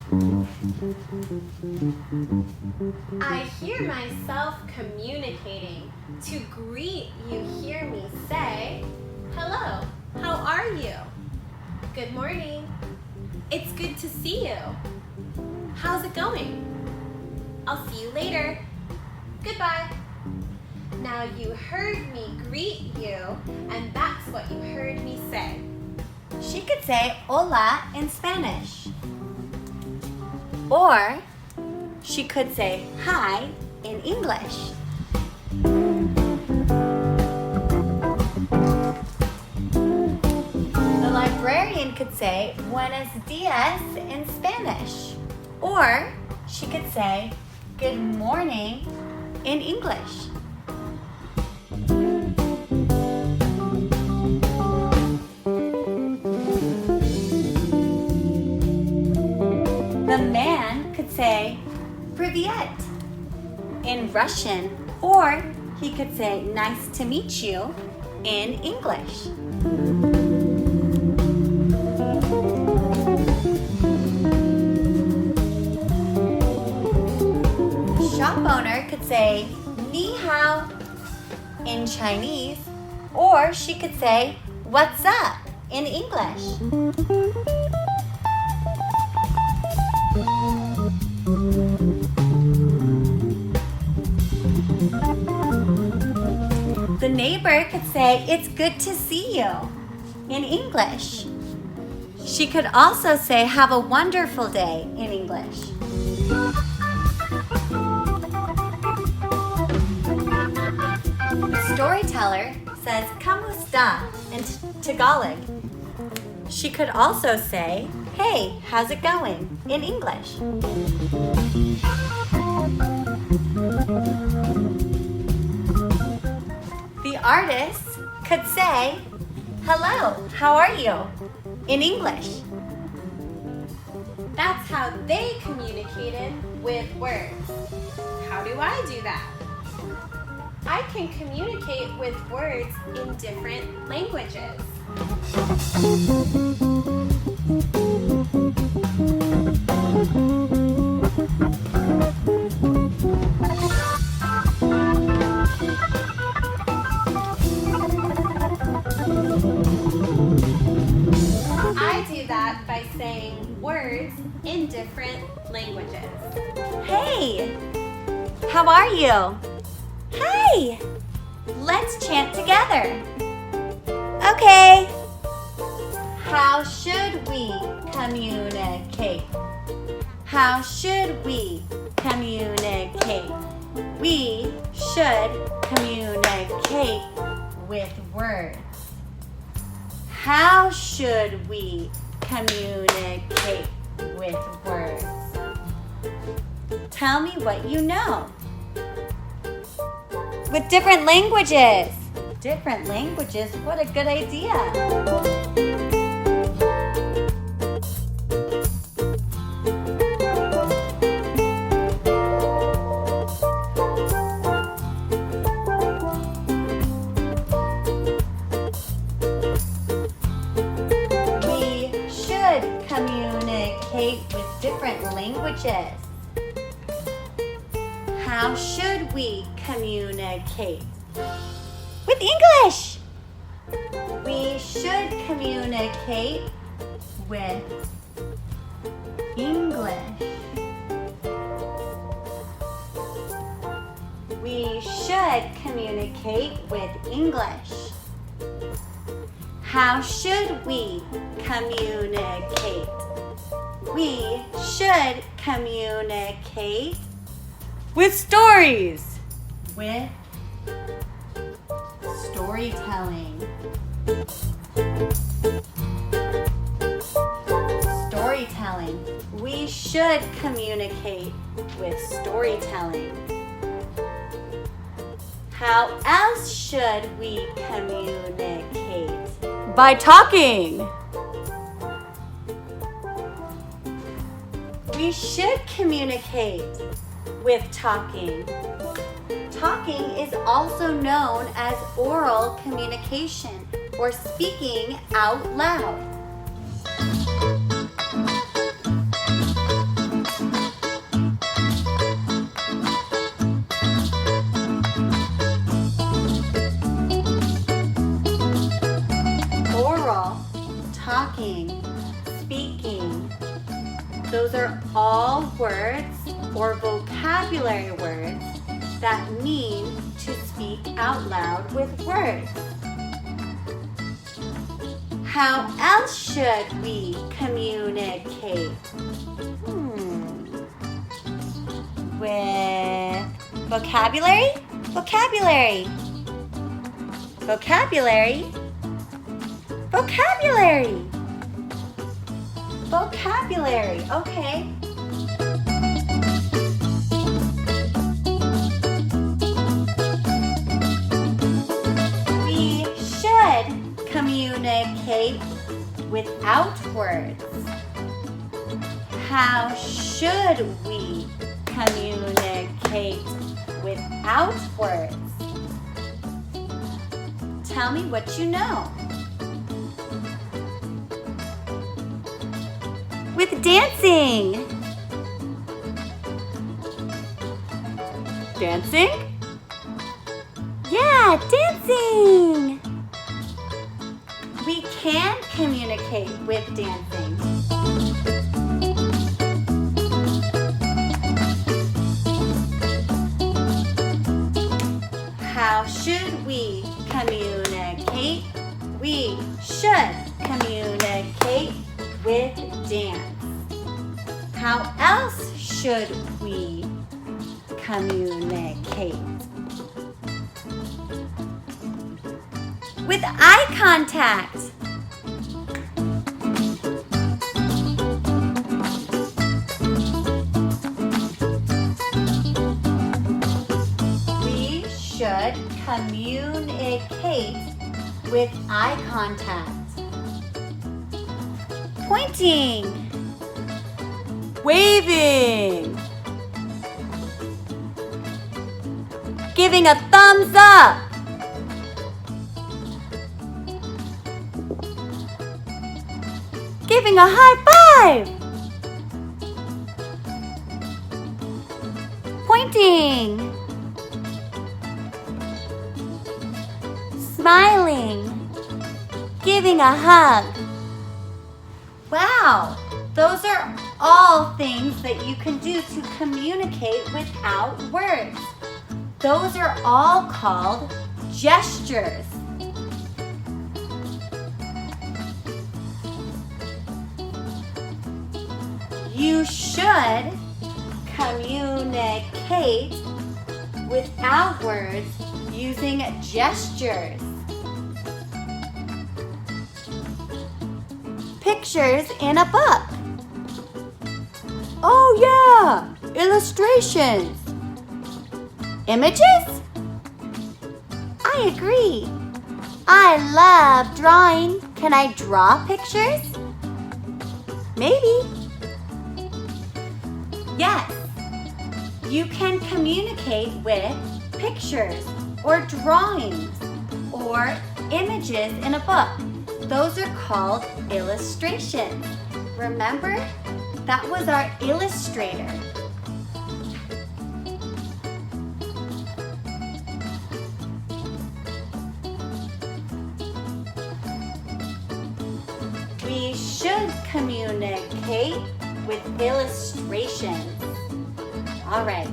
I hear myself communicating. To greet, you hear me say, "Hello, how are you?" "Good morning." "It's good to see you." "How's it going?" "I'll see you later." "Goodbye." Now you heard me greet you, and that's what you heard me say. She could say hola in Spanish. Or she could say hi in English. The librarian could say buenos dias in Spanish. Or she could say good morning in English. The man could say "Привет" in Russian, or he could say "nice to meet you" in English. The shop owner could say "ni hao" in Chinese, or she could say "what's up" in English. The neighbor could say, "It's good to see you" in English. She could also say, "Have a wonderful day" in English. The storyteller says, "Kamu sta" in Tagalog. She could also say, "Hey, how's it going?" in English. The artist could say, "Hello, how are you?" in English. That's how they communicated with words. How do I do that? I can communicate with words in different languages. I do that by saying words in different languages. Hey, how are you? Hi, let's chant together. Okay. How should we communicate? How should we communicate? We should communicate with words. How should we communicate with words? Tell me what you know. With different languages. Different languages, what a good idea. We should communicate with different languages. How should we communicate? With English! We should communicate with English. We should communicate with English. How should we communicate? We should communicate with stories. With storytelling. Storytelling. We should communicate with storytelling. How else should we communicate? By talking. We should communicate with talking. Talking is also known as oral communication or speaking out loud. Those are all words or vocabulary words that mean to speak out loud with words. How else should we communicate? With vocabulary, vocabulary, vocabulary, vocabulary, vocabulary. Okay. We should communicate without words. How should we communicate without words? Tell me what you know. With dancing. Dancing? Yeah, dancing. We can communicate with dancing. How should we communicate? We should communicate with dance. How else should we communicate? With eye contact. We should communicate with eye contact. Pointing. Waving. Giving a thumbs up. Giving a high five. Pointing. Smiling. Giving a hug. Wow, those are all things that you can do to communicate without words. Those are all called gestures. You should communicate without words using gestures. Pictures in a book. Oh yeah, illustrations. Images? I agree. I love drawing. Can I draw pictures? Maybe. Yes, you can communicate with pictures or drawings or images in a book. Those are called illustrations. Remember? That was our illustrator. We should communicate with illustrations. All right.